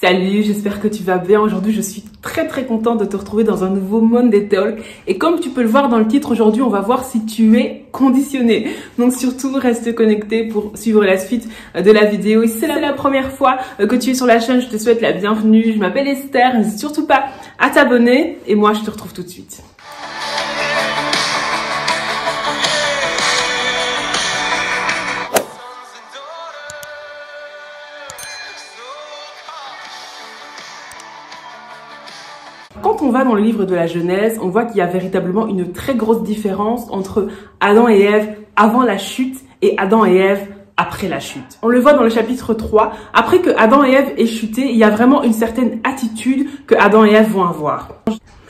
Salut, j'espère que tu vas bien. Aujourd'hui, je suis très contente de te retrouver dans un nouveau Monday Talk. Et comme tu peux le voir dans le titre, aujourd'hui, on va voir si tu es conditionné. Donc surtout, reste connecté pour suivre la suite de la vidéo. Et si c'est la première fois que tu es sur la chaîne, je te souhaite la bienvenue. Je m'appelle Esther, n'hésite surtout pas à t'abonner. Et moi, je te retrouve tout de suite. Quand on va dans le livre de la Genèse, on voit qu'il y a véritablement une très grosse différence entre Adam et Ève avant la chute et Adam et Ève après la chute. On le voit dans le chapitre 3. Après que Adam et Ève aient chuté, il y a vraiment une certaine attitude que Adam et Ève vont avoir.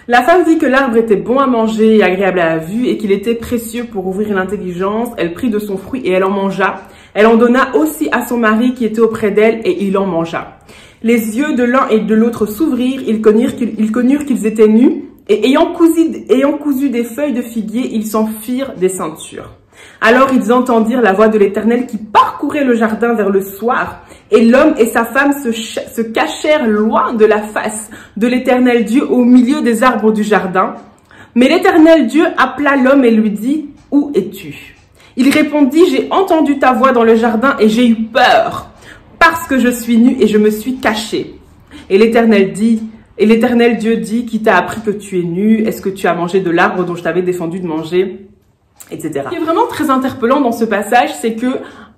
La femme dit que l'arbre était bon à manger et agréable à la vue et qu'il était précieux pour ouvrir l'intelligence. Elle prit de son fruit et elle en mangea. Elle en donna aussi à son mari qui était auprès d'elle et il en mangea. Les yeux de l'un et de l'autre s'ouvrirent, ils connurent qu'ils étaient nus, et ayant cousu des feuilles de figuier, ils s'en firent des ceintures. Alors ils entendirent la voix de l'Éternel qui parcourait le jardin vers le soir, et l'homme et sa femme se cachèrent loin de la face de l'Éternel Dieu au milieu des arbres du jardin. Mais l'Éternel Dieu appela l'homme et lui dit, « Où es-tu » Il répondit, « J'ai entendu ta voix dans le jardin et j'ai eu peur. » Parce que je suis nu et je me suis caché. Et l'Éternel Dieu dit, qui t'a appris que tu es nu? Est-ce que tu as mangé de l'arbre dont je t'avais défendu de manger? Etc. Ce qui est vraiment très interpellant dans ce passage, c'est que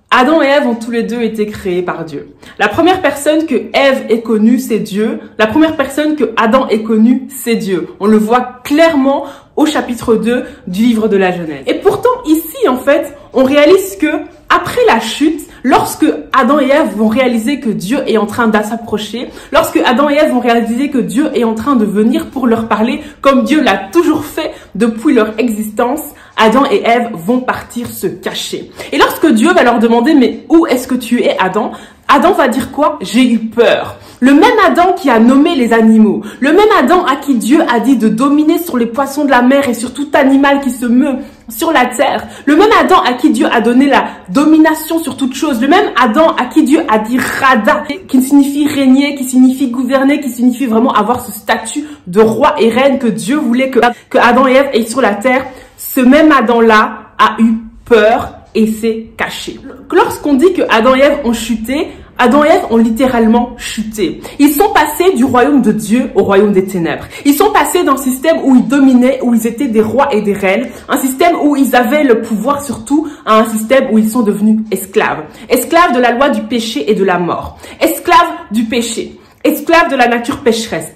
Adam et Ève ont tous les deux été créés par Dieu. La première personne que Ève ait connue, c'est Dieu. La première personne que Adam ait connue, c'est Dieu. On le voit clairement au chapitre 2 du livre de la Genèse. Et pourtant, ici, en fait, on réalise que après la chute, lorsque Adam et Ève vont réaliser que Dieu est en train de s'approcher, lorsque Adam et Ève vont réaliser que Dieu est en train de venir pour leur parler, comme Dieu l'a toujours fait depuis leur existence, Adam et Ève vont partir se cacher. Et lorsque Dieu va leur demander, mais où est-ce que tu es, Adam? Adam va dire quoi? J'ai eu peur. Le même Adam qui a nommé les animaux, le même Adam à qui Dieu a dit de dominer sur les poissons de la mer et sur tout animal qui se meut sur la terre, le même Adam à qui Dieu a donné la domination sur toute chose, le même Adam à qui Dieu a dit Rada, qui signifie régner, qui signifie gouverner, qui signifie vraiment avoir ce statut de roi et reine que Dieu voulait que Adam et Ève aient sur la terre. Ce même Adam-là a eu peur et s'est caché. Lorsqu'on dit que Adam et Ève ont chuté, Adam et Ève ont littéralement chuté. Ils sont passés du royaume de Dieu au royaume des ténèbres. Ils sont passés d'un système où ils dominaient, où ils étaient des rois et des reines, un système où ils avaient le pouvoir surtout, à un système où ils sont devenus esclaves. Esclaves de la loi du péché et de la mort. Esclaves du péché. Esclaves de la nature pécheresse.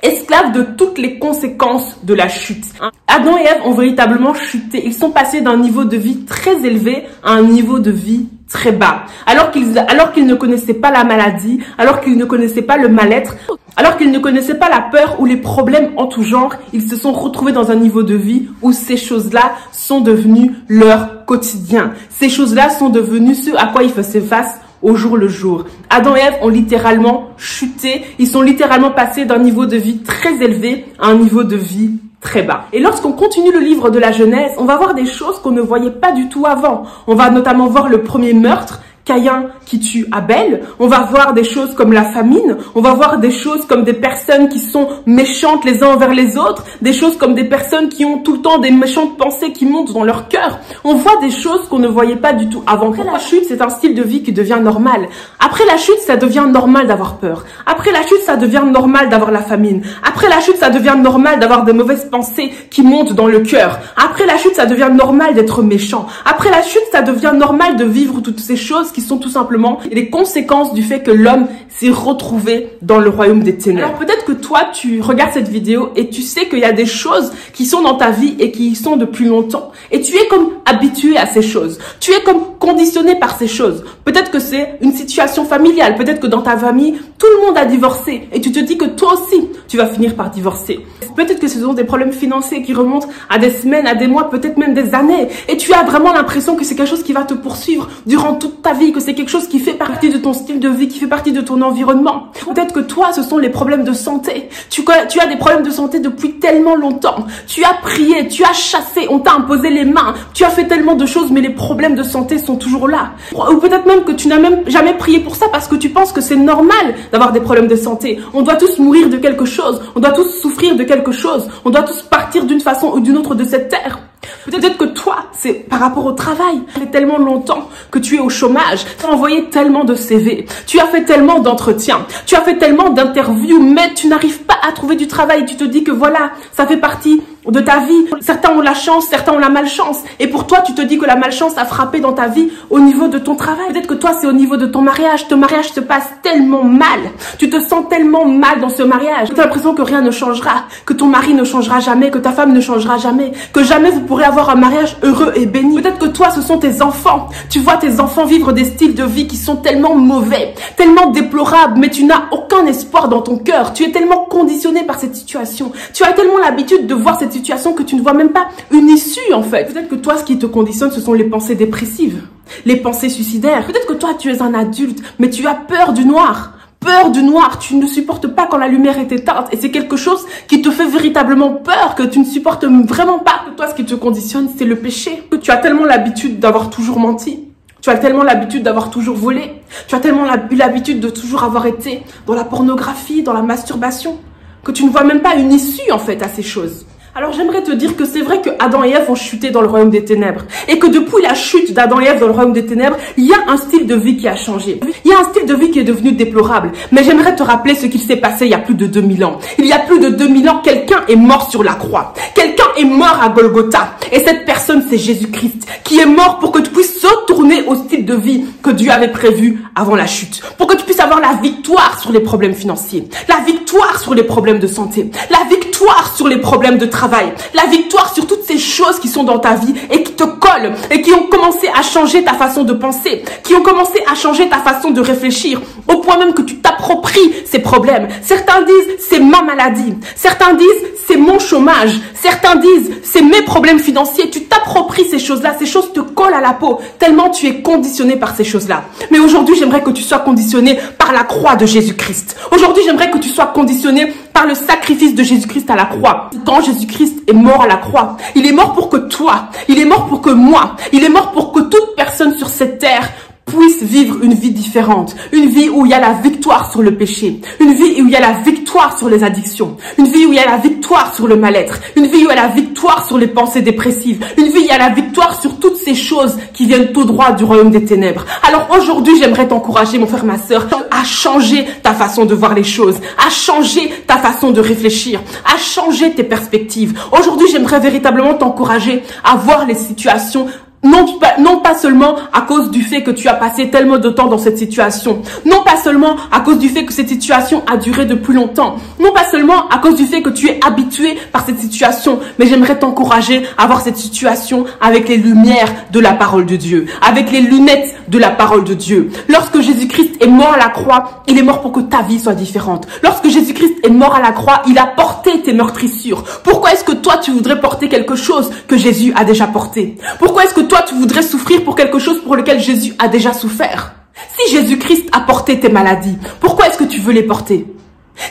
Esclaves de toutes les conséquences de la chute. Adam et Ève ont véritablement chuté. Ils sont passés d'un niveau de vie très élevé à un niveau de vie très bas. Alors qu'ils ne connaissaient pas la maladie, alors qu'ils ne connaissaient pas le mal-être, alors qu'ils ne connaissaient pas la peur ou les problèmes en tout genre, ils se sont retrouvés dans un niveau de vie où ces choses-là sont devenues leur quotidien. Ces choses-là sont devenues ce à quoi ils faisaient face au jour le jour. Adam et Ève ont littéralement chuté. Ils sont littéralement passés d'un niveau de vie très élevé à un niveau de vie très bas. Et lorsqu'on continue le livre de la Genèse, on va voir des choses qu'on ne voyait pas du tout avant. On va notamment voir le premier meurtre, Caïn qui tue Abel. On va voir des choses comme la famine. On va voir des choses comme des personnes qui sont méchantes les uns envers les autres. Des choses comme des personnes qui ont tout le temps des méchantes pensées qui montent dans leur cœur. On voit des choses qu'on ne voyait pas du tout avant. Après la chute, c'est un style de vie qui devient normal. Après la chute, ça devient normal d'avoir peur. Après la chute, ça devient normal d'avoir la famine. Après la chute, ça devient normal d'avoir des mauvaises pensées qui montent dans le cœur. Après la chute, ça devient normal d'être méchant. Après la chute, ça devient normal de vivre toutes ces choses qui sont tout simplement les conséquences du fait que l'homme s'est retrouvé dans le royaume des ténèbres. Alors peut-être que toi, tu regardes cette vidéo et tu sais qu'il y a des choses qui sont dans ta vie et qui y sont depuis longtemps. Et tu es comme habitué à ces choses. Tu es comme conditionné par ces choses. Peut-être que c'est une situation familiale. Peut-être que dans ta famille, tout le monde a divorcé. Et tu te dis que toi aussi, tu vas finir par divorcer. Peut-être que ce sont des problèmes financiers qui remontent à des semaines, à des mois, peut-être même des années. Et tu as vraiment l'impression que c'est quelque chose qui va te poursuivre durant toute ta vie, que c'est quelque chose qui fait partie de ton style de vie, qui fait partie de ton environnement. Peut-être que toi, ce sont les problèmes de santé santé. Tu as des problèmes de santé depuis tellement longtemps. Tu as prié, tu as chassé, on t'a imposé les mains. Tu as fait tellement de choses, mais les problèmes de santé sont toujours là. Ou peut-être même que tu n'as même jamais prié pour ça parce que tu penses que c'est normal d'avoir des problèmes de santé. On doit tous mourir de quelque chose. On doit tous souffrir de quelque chose. On doit tous partir d'une façon ou d'une autre de cette terre. Peut-être que toi, c'est par rapport au travail. Ça fait tellement longtemps que tu es au chômage. Tu as envoyé tellement de CV. Tu as fait tellement d'entretiens. Tu as fait tellement d'interviews, mais tu n'arrives pas à trouver du travail. Tu te dis que voilà, ça fait partie de ta vie. Certains ont la chance, certains ont la malchance. Et pour toi, tu te dis que la malchance a frappé dans ta vie au niveau de ton travail. Peut-être que toi, c'est au niveau de ton mariage. Ton mariage se passe tellement mal. Tu te sens tellement mal dans ce mariage. Tu as l'impression que rien ne changera, que ton mari ne changera jamais, que ta femme ne changera jamais, que jamais vous pourrez avoir un mariage heureux et béni. Peut-être que toi, ce sont tes enfants. Tu vois tes enfants vivre des styles de vie qui sont tellement mauvais, tellement déplorables, mais tu n'as aucun espoir dans ton cœur. Tu es tellement conditionné par cette situation. Tu as tellement l'habitude de voir cette situation que tu ne vois même pas une issue en fait. Peut-être que toi, ce qui te conditionne, ce sont les pensées dépressives, les pensées suicidaires. Peut-être que toi, tu es un adulte, mais tu as peur du noir. Peur du noir, tu ne supportes pas quand la lumière est éteinte et c'est quelque chose qui te fait véritablement peur, que tu ne supportes vraiment pas. Toi, ce qui te conditionne, c'est le péché. Tu as tellement l'habitude d'avoir toujours menti. Tu as tellement l'habitude d'avoir toujours volé. Tu as tellement eu l'habitude de toujours avoir été dans la pornographie, dans la masturbation, que tu ne vois même pas une issue en fait à ces choses. Alors j'aimerais te dire que c'est vrai que Adam et Ève ont chuté dans le royaume des ténèbres. Et que depuis la chute d'Adam et Ève dans le royaume des ténèbres, il y a un style de vie qui a changé. Il y a un style de vie qui est devenu déplorable. Mais j'aimerais te rappeler ce qu'il s'est passé il y a plus de 2000 ans. Il y a plus de 2000 ans, quelqu'un est mort sur la croix. Quelqu'un est mort à Golgotha. Et cette personne, c'est Jésus-Christ, qui est mort pour que tu puisses retourner au style de vie que Dieu avait prévu avant la chute. Pour que tu puisses avoir la victoire sur les problèmes financiers, la victoire sur les problèmes de santé, la victoire sur les problèmes de travail, la victoire sur toutes ces choses qui sont dans ta vie et qui te collent et qui ont commencé à changer ta façon de penser, qui ont commencé à changer ta façon de réfléchir, au point même que tu t'appropries ces problèmes. Certains disent c'est ma maladie, certains disent c'est mon chômage, certains disent c'est mes problèmes financiers. Tu t'appropries ces choses-là, ces choses te collent à la peau tellement tu es conditionné par ces choses-là. Mais aujourd'hui, j'aimerais que tu sois conditionné par la croix de Jésus-Christ. Aujourd'hui, j'aimerais que tu sois conditionné par le sacrifice de Jésus-Christ à la croix. Quand Jésus-Christ est mort à la croix, il est mort pour que toi, il est mort pour que moi, il est mort pour que toute personne sur cette terre puisse vivre une vie différente, une vie où il y a la victoire sur le péché, une vie où il y a la victoire sur les addictions, une vie où il y a la victoire sur le mal-être, une vie où il y a la victoire sur les pensées dépressives, une vie où il y a la victoire sur toutes ces choses qui viennent tout droit du royaume des ténèbres. Alors aujourd'hui, j'aimerais t'encourager, mon frère, ma sœur, à changer ta façon de voir les choses, à changer ta façon de réfléchir, à changer tes perspectives. Aujourd'hui, j'aimerais véritablement t'encourager à voir les situations non pas seulement à cause du fait que tu as passé tellement de temps dans cette situation, non pas seulement à cause du fait que cette situation a duré depuis longtemps, non pas seulement à cause du fait que tu es habitué par cette situation, mais j'aimerais t'encourager à voir cette situation avec les lumières de la parole de Dieu, avec les lunettes de la parole de Dieu. Lorsque Jésus-Christ est mort à la croix, il est mort pour que ta vie soit différente. Lorsque Jésus-Christ est mort à la croix, il a porté tes meurtrissures. Pourquoi est-ce que toi tu voudrais porter quelque chose que Jésus a déjà porté? Pourquoi est-ce que toi tu voudrais souffrir pour quelque chose pour lequel Jésus a déjà souffert? Si Jésus-Christ a porté tes maladies, pourquoi est-ce que tu veux les porter?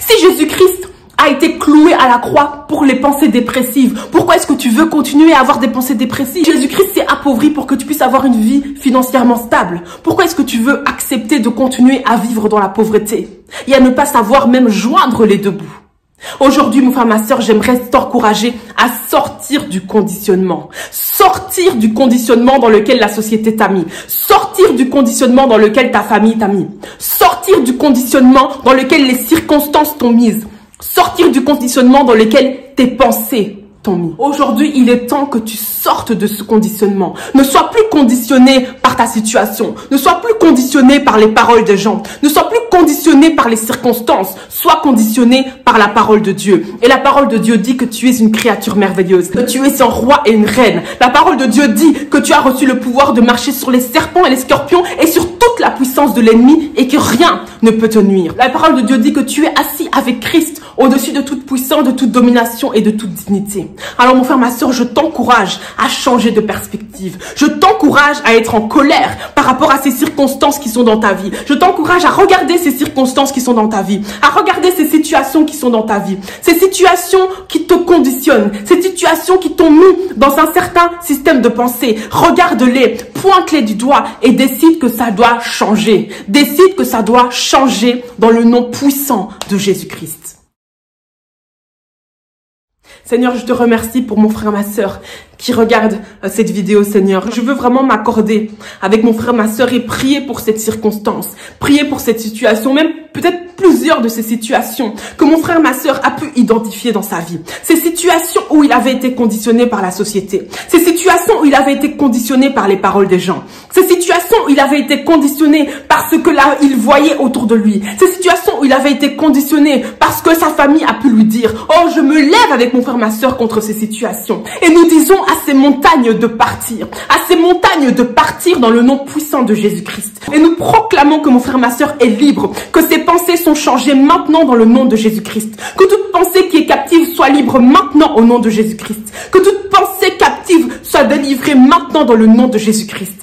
Si Jésus-Christ a été cloué à la croix pour les pensées dépressives, pourquoi est-ce que tu veux continuer à avoir des pensées dépressives? Jésus-Christ s'est appauvri pour que tu puisses avoir une vie financièrement stable. Pourquoi est-ce que tu veux accepter de continuer à vivre dans la pauvreté et à ne pas savoir même joindre les deux bouts? Aujourd'hui, mon frère, ma sœur, j'aimerais t'encourager à sortir du conditionnement. Sortir du conditionnement dans lequel la société t'a mis. Sortir du conditionnement dans lequel ta famille t'a mis. Sortir du conditionnement dans lequel les circonstances t'ont mise. Sortir du conditionnement dans lequel tes pensées t'ont mis. Aujourd'hui, il est temps que tu sortes de ce conditionnement. Ne sois plus conditionné par ta situation. Ne sois plus conditionné par les paroles des gens. Ne sois plus conditionné par les circonstances. Sois conditionné par la parole de Dieu. Et la parole de Dieu dit que tu es une créature merveilleuse, que tu es un roi et une reine. La parole de Dieu dit que tu as reçu le pouvoir de marcher sur les serpents et les scorpions et sur toutes toute la puissance de l'ennemi et que rien ne peut te nuire. La parole de Dieu dit que tu es assis avec Christ au-dessus de toute puissance, de toute domination et de toute dignité. Alors mon frère, ma soeur, je t'encourage à changer de perspective. Je t'encourage à être en colère par rapport à ces circonstances qui sont dans ta vie. Je t'encourage à regarder ces circonstances qui sont dans ta vie, à regarder ces situations qui sont dans ta vie, ces situations qui te conditionnent, ces situations qui t'ont mis dans un certain système de pensée. Regarde-les, pointe-les du doigt et décide que ça doit changer. Décide que ça doit changer dans le nom puissant de Jésus-Christ. Seigneur, je te remercie pour mon frère, ma sœur qui regarde cette vidéo, Seigneur. Je veux vraiment m'accorder avec mon frère, ma sœur et prier pour cette circonstance, prier pour cette situation, même peut-être plusieurs de ces situations que mon frère, ma sœur a pu identifier dans sa vie. Ces situations où il avait été conditionné par la société. Ces situations où il avait été conditionné par les paroles des gens. Ces situations où il avait été conditionné par ce que là, il voyait autour de lui. Ces situations où il avait été conditionné parce que sa famille a pu lui dire « Oh, je me lève avec mon frère, ma sœur contre ces situations. » Et nous disons à ces montagnes de partir, à ces montagnes de partir dans le nom puissant de Jésus-Christ. Et nous proclamons que mon frère, ma sœur est libre, que ses pensées sont changées maintenant dans le nom de Jésus-Christ. Que toute pensée qui est captive soit libre maintenant au nom de Jésus-Christ. Que toute pensée captive soit délivrée maintenant dans le nom de Jésus-Christ.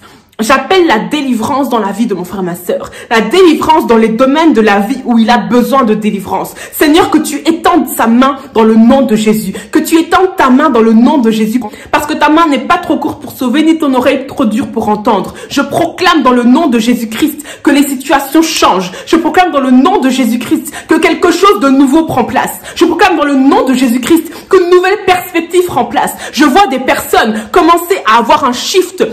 J'appelle la délivrance dans la vie de mon frère, ma sœur. La délivrance dans les domaines de la vie où il a besoin de délivrance. Seigneur, que tu étendes sa main dans le nom de Jésus. Que tu étendes ta main dans le nom de Jésus. Parce que ta main n'est pas trop courte pour sauver, ni ton oreille trop dure pour entendre. Je proclame dans le nom de Jésus-Christ que les situations changent. Je proclame dans le nom de Jésus-Christ que quelque chose de nouveau prend place. Je proclame dans le nom de Jésus-Christ qu'une nouvelle perspective prend place. Je vois des personnes commencer à avoir un shift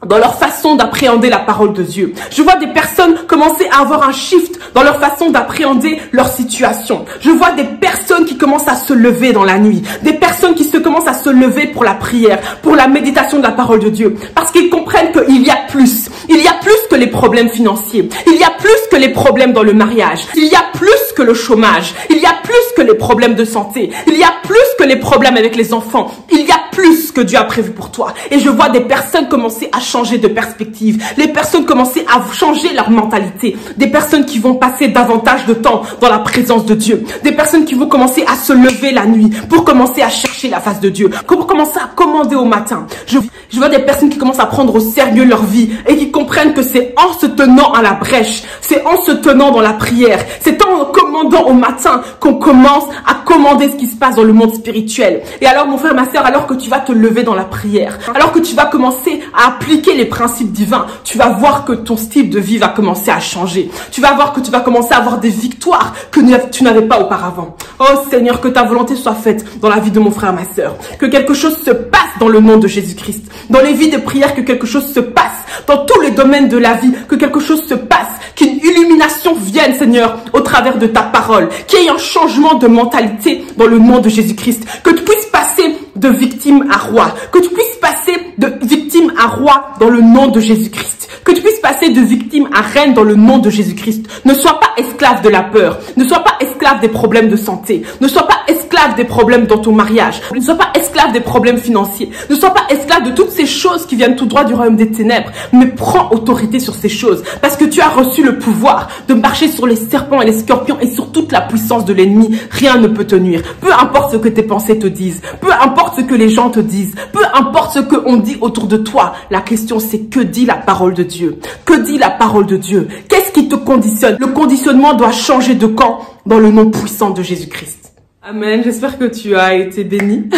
dans leur façon d'appréhender la parole de Dieu. Je vois des personnes commencer à avoir un shift dans leur façon d'appréhender leur situation. Je vois des personnes qui commencent à se lever dans la nuit. Des personnes qui commencent à se lever pour la prière, pour la méditation de la parole de Dieu. Parce qu'ils comprennent qu'il y a plus. Il y a plus que les problèmes financiers. Il y a plus que les problèmes dans le mariage. Il y a plus que le chômage. Il y a plus que les problèmes de santé. Il y a plus que les problèmes avec les enfants. Il y a plus que Dieu a prévu pour toi. Et je vois des personnes commencer à changer de perspective. Les personnes commencer à changer leur mentalité. Des personnes qui vont passer davantage de temps dans la présence de Dieu. Des personnes qui vont commencer à se lever la nuit pour commencer à chercher la face de Dieu. Pour commencer à commander au matin. Je vois des personnes qui commencent à prendre au sérieux leur vie et qui comprennent que c'est en se tenant à la brèche, c'est en se tenant dans la prière, c'est en commandant au matin qu'on commence à commander ce qui se passe dans le monde spirituel. Et alors mon frère, ma sœur, alors que tu vas te lever dans la prière, alors que tu vas commencer à appliquer les principes divins, tu vas voir que ton style de vie va commencer à changer. Tu vas voir que tu vas commencer à avoir des victoires que tu n'avais pas auparavant. Oh Seigneur, que ta volonté soit faite dans la vie de mon frère, ma sœur. Que quelque chose se passe dans le nom de Jésus-Christ. Dans les vies de prière, que quelque chose se passe. Dans tous les domaines de la vie, que quelque chose se passe. Qu'une illumination vienne, Seigneur, au travers de ta parole. Qu'il y ait un changement de mentalité dans le nom de Jésus-Christ. Que tu puisses passer de victime à roi. Que tu puisses passer de victime à roi dans le nom de Jésus-Christ. Que tu puisses passer de victime à reine dans le nom de Jésus-Christ. Ne sois pas esclave de la peur. Ne sois pas esclave des problèmes de santé. Ne sois pas esclave des problèmes dans ton mariage. Ne sois pas esclave des problèmes financiers. Ne sois pas esclave de toutes ces choses qui viennent tout droit du royaume des ténèbres. Mais prends autorité sur ces choses. Parce que tu as reçu le pouvoir de marcher sur les serpents et les scorpions et sur toute la puissance de l'ennemi. Rien ne peut te nuire. Peu importe ce que tes pensées te disent. Peu importe ce que les gens te disent. Peu importe ce qu'on dit autour de toi. La question c'est que dit la parole de Dieu? Que dit la parole de Dieu? Qu'est-ce qui te conditionne? Le conditionnement doit changer de camp dans le nom puissant de Jésus-Christ. Amen. J'espère que tu as été béni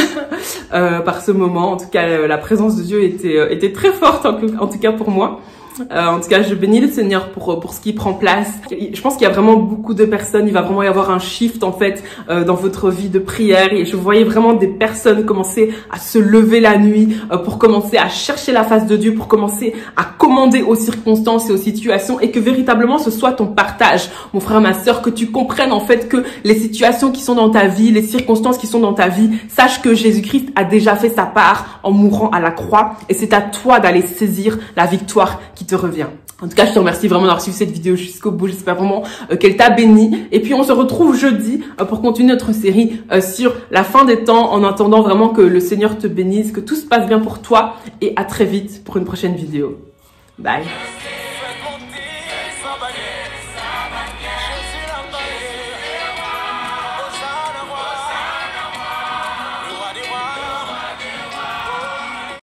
par ce moment. En tout cas, la présence de Dieu était très forte, en tout cas pour moi. En tout cas, je bénis le Seigneur pour ce qui prend place. Je pense qu'il y a vraiment beaucoup de personnes. Il va vraiment y avoir un shift en fait dans votre vie de prière. Et je voyais vraiment des personnes commencer à se lever la nuit pour commencer à chercher la face de Dieu, pour commencer à commander aux circonstances et aux situations, et que véritablement ce soit ton partage, mon frère, ma sœur, que tu comprennes en fait que les situations qui sont dans ta vie, les circonstances qui sont dans ta vie, sache que Jésus-Christ a déjà fait sa part en mourant à la croix, et c'est à toi d'aller saisir la victoire qui te revient. En tout cas, je te remercie vraiment d'avoir suivi cette vidéo jusqu'au bout. J'espère vraiment qu'elle t'a béni. Et puis, on se retrouve jeudi pour continuer notre série sur la fin des temps, en attendant vraiment que le Seigneur te bénisse, que tout se passe bien pour toi. Et à très vite pour une prochaine vidéo. Bye.